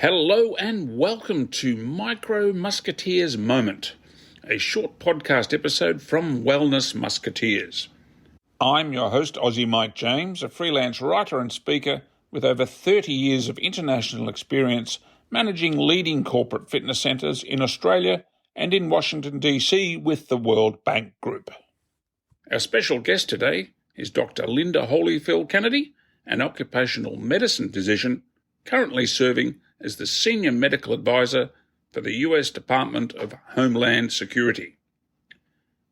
Hello and welcome to Musketeers Moment, a short podcast episode from Wellness Musketeers. I'm your host, Aussie Mike James, a freelance writer and speaker with over 30 years of international experience managing leading corporate fitness centres in Australia and in Washington, D.C. with the World Bank Group. Our special guest today is Dr. Linda Holifield-Kennedy, an occupational medicine physician currently serving as the Senior Medical Advisor for the U.S. Department of Homeland Security.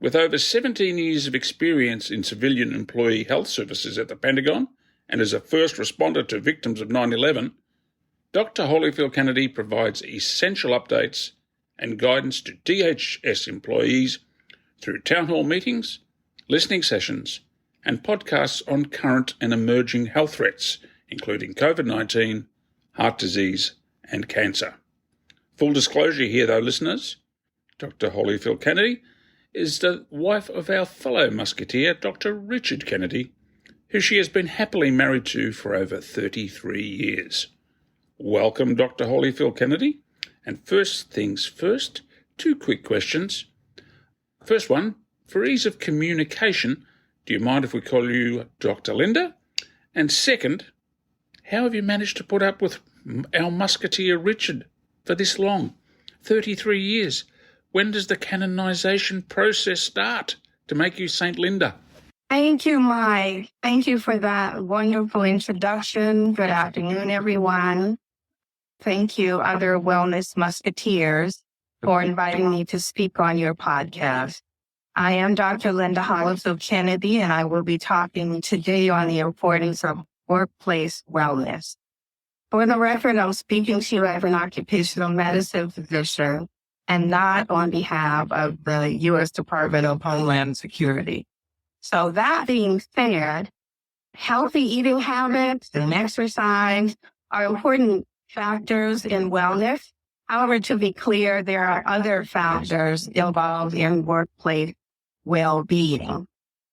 With over 17 years of experience in civilian employee health services at the Pentagon and as a first responder to victims of 9/11, Dr. Holifield-Kennedy provides essential updates and guidance to DHS employees through town hall meetings, listening sessions, and podcasts on current and emerging health threats, including COVID-19, heart disease, and cancer. Full disclosure here, though, listeners, Dr. Holifield-Kennedy is the wife of our fellow musketeer, Dr. Richard Kennedy, who she has been happily married to for over 33 years. Welcome, Dr. Holifield-Kennedy. And first things first, 2 quick questions. First one, for ease of communication, do you mind if we call you Dr. Linda? And second, how have you managed to put up with our musketeer Richard for this long? 33 years. When does the canonization process start to make you Saint Linda? Thank you, Mike. Thank you for that wonderful introduction. Good afternoon, everyone. Thank you, other Wellness Musketeers, for inviting me to speak on your podcast. I am Dr. Linda Holifield-Kennedy, and I will be talking today on the importance of workplace wellness. For the record, I'm speaking to you as an occupational medicine physician and not on behalf of the U.S. Department of Homeland Security. So that being said, healthy eating habits and exercise are important factors in wellness. However, to be clear, there are other factors involved in workplace well-being,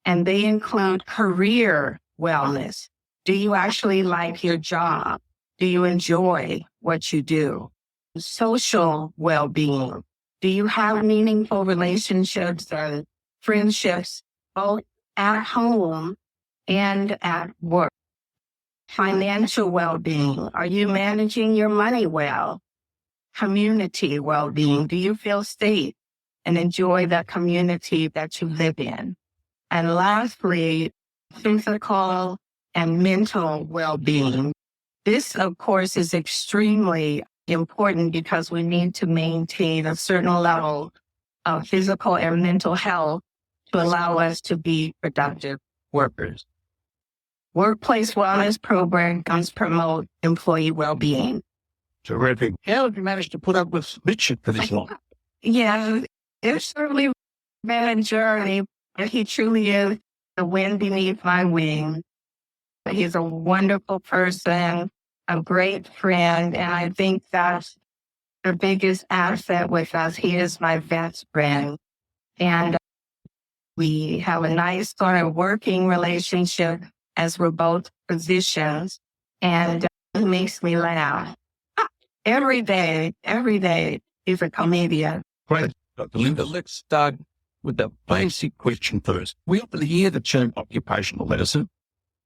and they include career wellness. Do you actually like your job? Do you enjoy what you do? Social well-being. Do you have meaningful relationships and friendships both at home and at work? Financial well-being. Are you managing your money well? Community well-being. Do you feel safe and enjoy the community that you live in? And lastly, physical and mental well-being. This, of course, is extremely important because we need to maintain a certain level of physical and mental health to allow us to be productive workers. Workplace wellness programs promote employee well-being. Terrific. How have you managed to put up with Richard for this long? Yeah, it's certainly been a journey, but he truly is the wind beneath my wing. He's a wonderful person, a great friend, and I think that's the biggest asset with us. He is my best friend. And we have a nice sort of working relationship as we're both physicians, and he makes me laugh. Every day, he's a comedian. Great. Dr. Linda, let's start with the basic question first. We often hear the term occupational medicine.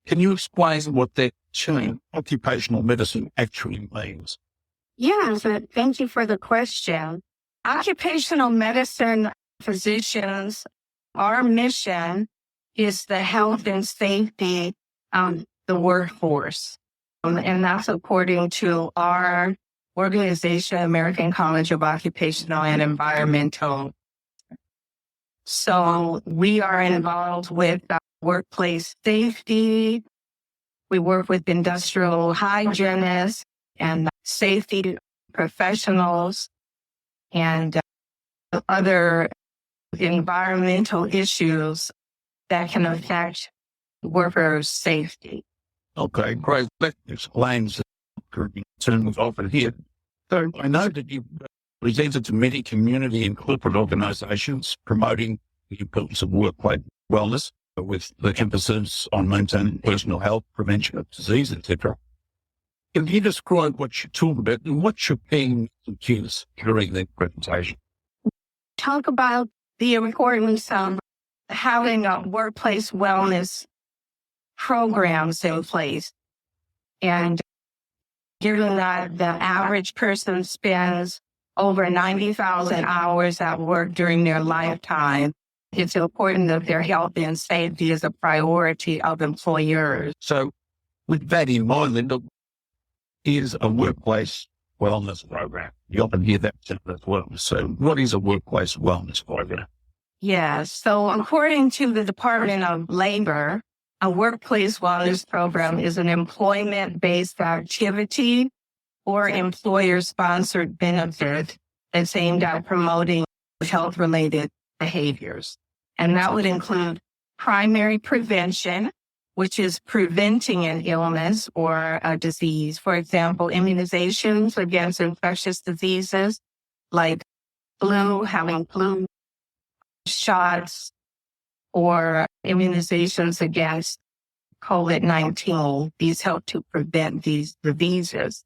Can you explain what that term occupational medicine actually means? Yes, thank you for the question. Occupational medicine physicians, our mission is the health and safety of the workforce. And that's according to our organization, American College of Occupational and Environmental. So we are involved with workplace safety. We work with industrial hygienists and safety professionals and other environmental issues that can affect workers' safety. Okay, great. That explains the term we've often heard. So I know that you've presented to many community and corporate organisations promoting the importance of workplace wellness with the emphasis on maintaining personal health, prevention of disease, etc. Can you describe what you talk about and what you're paying kids during that presentation? Talk about the importance of having a workplace wellness programs in place. And given that the average person spends over 90,000 hours at work during their lifetime, it's important that their health and safety is a priority of employers. So with that in mind, Linda, is a workplace wellness program. You often hear that term as well. So what is a workplace wellness program? Yes. So according to the Department of Labor, a workplace wellness program is an employment-based activity or employer-sponsored benefit that's aimed at promoting health-related behaviors. And that would include primary prevention, which is preventing an illness or a disease. For example, immunizations against infectious diseases like flu, having flu shots, or immunizations against COVID-19. These help to prevent these diseases.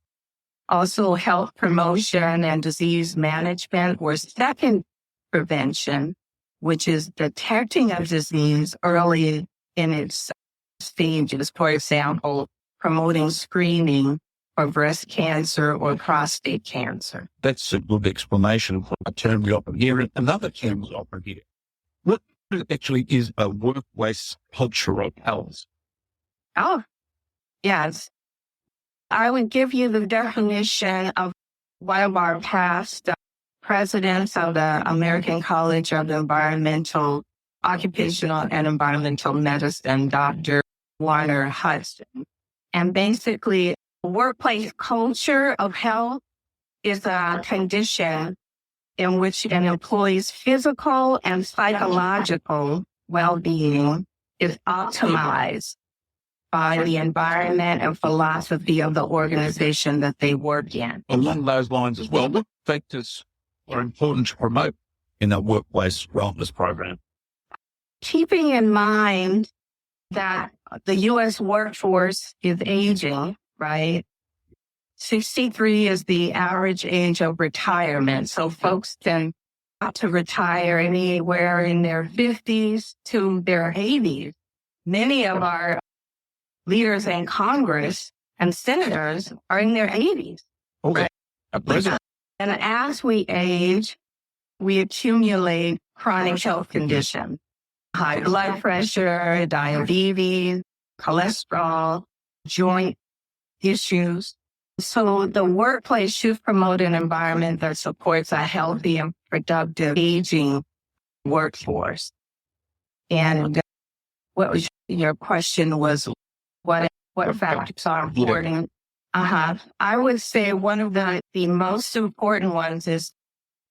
Also, health promotion and disease management, or second prevention, which is detecting a disease early in its stages. For example, promoting screening for breast cancer or prostate cancer. That's a good explanation for a term we often hear. Another term we often hear. What actually is a workplace culture of health? Oh, yes. I would give you the definition of one of our past presidents of the American College of Occupational and Environmental Medicine, Dr. Warner Hudson. And basically, workplace culture of health is a condition in which an employee's physical and psychological well-being is optimized by the environment and philosophy of the organization that they work in. Along those lines as well, what factors are important to promote in a workplace wellness program? Keeping in mind that the U.S. workforce is aging, right? 63 is the average age of retirement. So folks tend to retire anywhere in their 50s to their 80s. Many of our leaders in Congress and senators are in their 80s. Okay. Right? And as we age, we accumulate chronic health conditions, high blood pressure, diabetes, cholesterol, joint issues. So the workplace should promote an environment that supports a healthy and productive aging workforce. And what was your question was what factors are important? I would say one of the most important ones is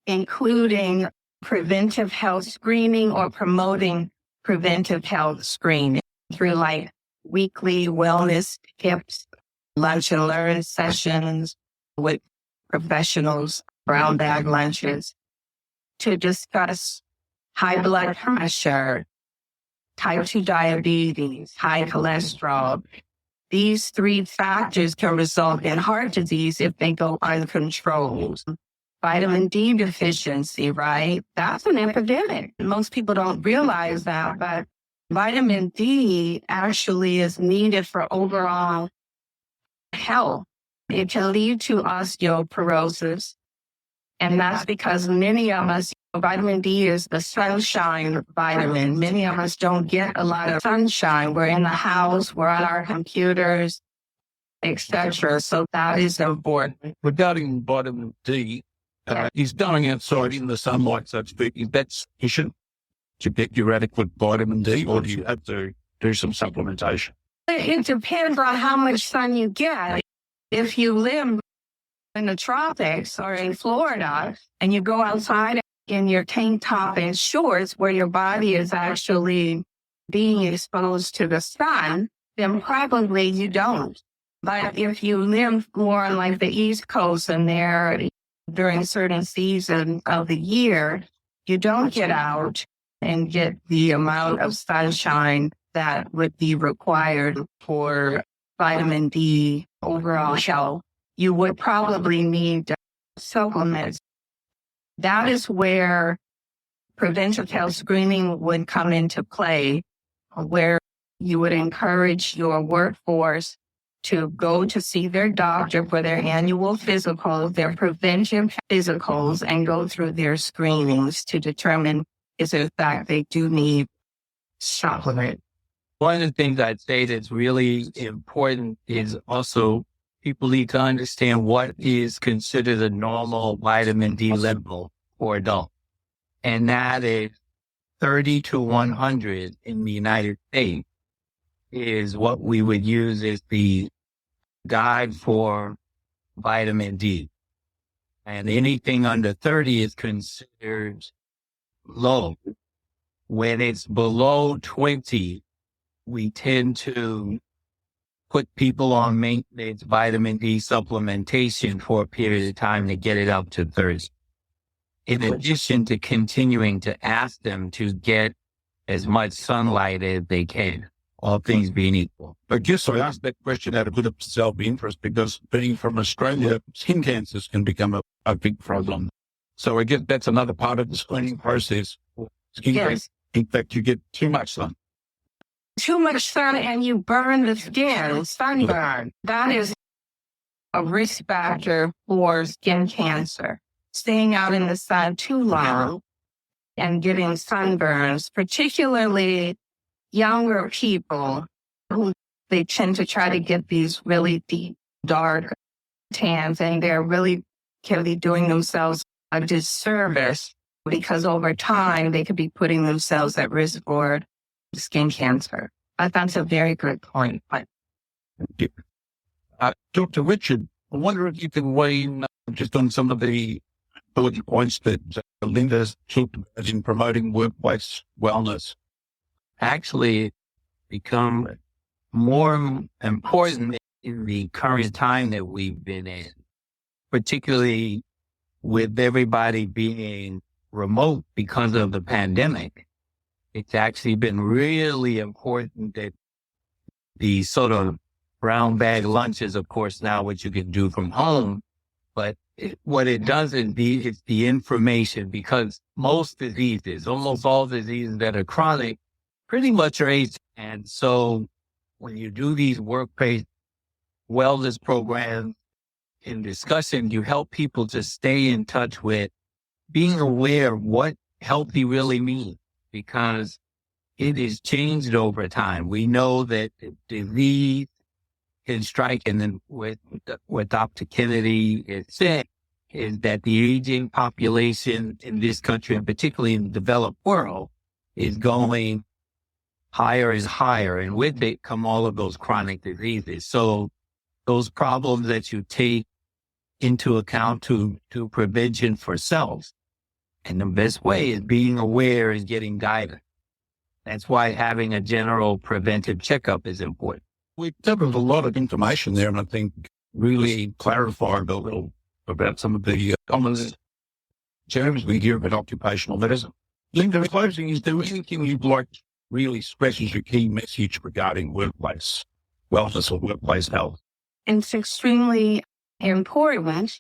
including preventive health screening or promoting preventive health screening through like weekly wellness tips, lunch and learn sessions with professionals, brown bag lunches to discuss high blood pressure, type 2 diabetes, high cholesterol. These three factors can result in heart disease if they go uncontrolled. Vitamin D deficiency, right? That's an epidemic. Most people don't realize that, but vitamin D actually is needed for overall health. It can lead to osteoporosis. And that's because many of us, vitamin D is the sunshine vitamin. Many of us don't get a lot of sunshine. We're in the house, we're on our computers, etc. So that is important. Regarding vitamin D, is going outside in the sunlight, so to speak, is that sufficient to get your adequate vitamin D, or do you have to do some supplementation? It depends on how much sun you get. If you live in the tropics or in Florida and you go outside in your tank top and shorts where your body is actually being exposed to the sun, then probably you don't. But if you live more on like the East Coast and there during certain seasons of the year, you don't get out and get the amount of sunshine that would be required for vitamin D, overall health, you would probably need supplements. That is where preventive health screening would come into play, where you would encourage your workforce to go to see their doctor for their annual physicals, their preventive physicals, and go through their screenings to determine if in fact they do need supplement. One of the things I'd say that's really important is also people need to understand what is considered a normal vitamin D level for adults. And that is 30 to 100 in the United States is what we would use as the guide for vitamin D. And anything under 30 is considered low. When it's below 20, we tend to put people on maintenance vitamin D supplementation for a period of time to get it up to 30. In addition to continuing to ask them to get as much sunlight as they can, all things being equal. I guess I asked that question out of good self-interest because being from Australia, skin cancers can become a big problem. So I guess that's another part of the screening process. Skin cancer. In fact, you get too much sun. Too much sun and you burn the skin, sunburn. That is a risk factor for skin cancer. Staying out in the sun too long and getting sunburns, particularly younger people who they tend to try to get these really deep, dark tans, and they're really can be doing themselves a disservice because over time they could be putting themselves at risk for skin cancer. I thought it's a very good point. Dr. Richard, I wonder if you can weigh in just on some of the points that Linda's talked about in promoting workplace wellness. Actually become more important in the current time that we've been in, particularly with everybody being remote because of the pandemic. It's actually been really important that the sort of brown bag lunches, of course, now what you can do from home, but what it does indeed is the information, because most diseases, almost all diseases that are chronic, pretty much are age. And so when you do these workplace wellness programs in discussion, you help people to stay in touch with being aware of what healthy really means, because it is changed over time. We know that disease can strike, and then what Dr. Kennedy has said is that the aging population in this country, and particularly in the developed world, is going higher is higher, and with it come all of those chronic diseases. So those problems that you take into account to prevention for self, and the best way is being aware and getting guidance. That's why having a general preventive checkup is important. We covered a lot of information there, and I think really clarified a little about some of the common terms we hear about occupational medicine. Linda, in closing, is there anything you'd like to really stress as your key message regarding workplace wellness or workplace health? It's extremely important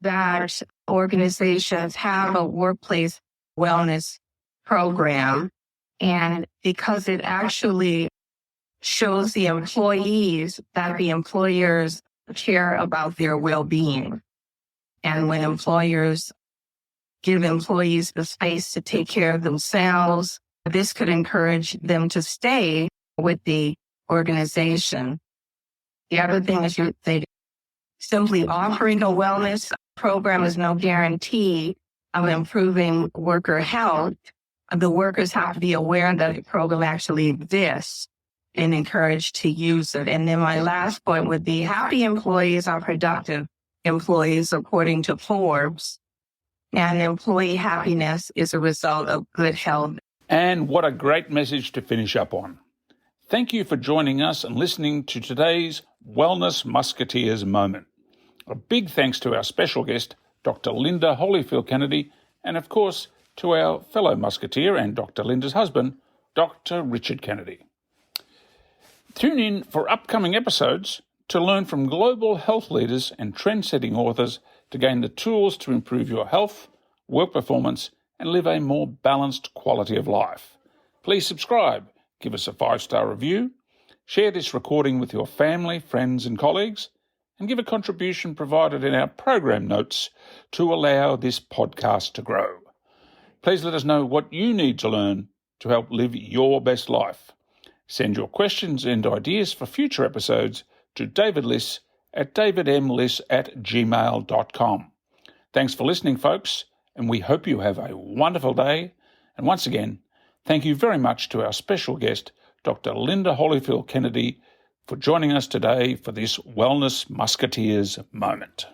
that organizations have a workplace wellness program, and because it actually shows the employees that the employers care about their well-being. And when employers give employees the space to take care of themselves, this could encourage them to stay with the organization. The other thing is they simply offering a wellness program is no guarantee of improving worker health. The workers have to be aware that the program actually exists and encouraged to use it. And then my last point would be happy employees are productive employees according to Forbes. And employee happiness is a result of good health. And what a great message to finish up on. Thank you for joining us and listening to today's Wellness Musketeers Moment. A big thanks to our special guest, Dr. Linda Holyfield-Kennedy, and of course to our fellow musketeer and Dr. Linda's husband, Dr. Richard Kennedy. Tune in for upcoming episodes to learn from global health leaders and trend-setting authors to gain the tools to improve your health, work performance, and live a more balanced quality of life. Please subscribe, give us a 5-star review, share this recording with your family, friends, and colleagues, and give a contribution provided in our program notes to allow this podcast to grow. Please let us know what you need to learn to help live your best life. Send your questions and ideas for future episodes to davidliss@gmail.com. Thanks for listening, folks, and we hope you have a wonderful day. And once again, thank you very much to our special guest, Dr. Linda Holifield-Kennedy, for joining us today for this Wellness Musketeers Moment.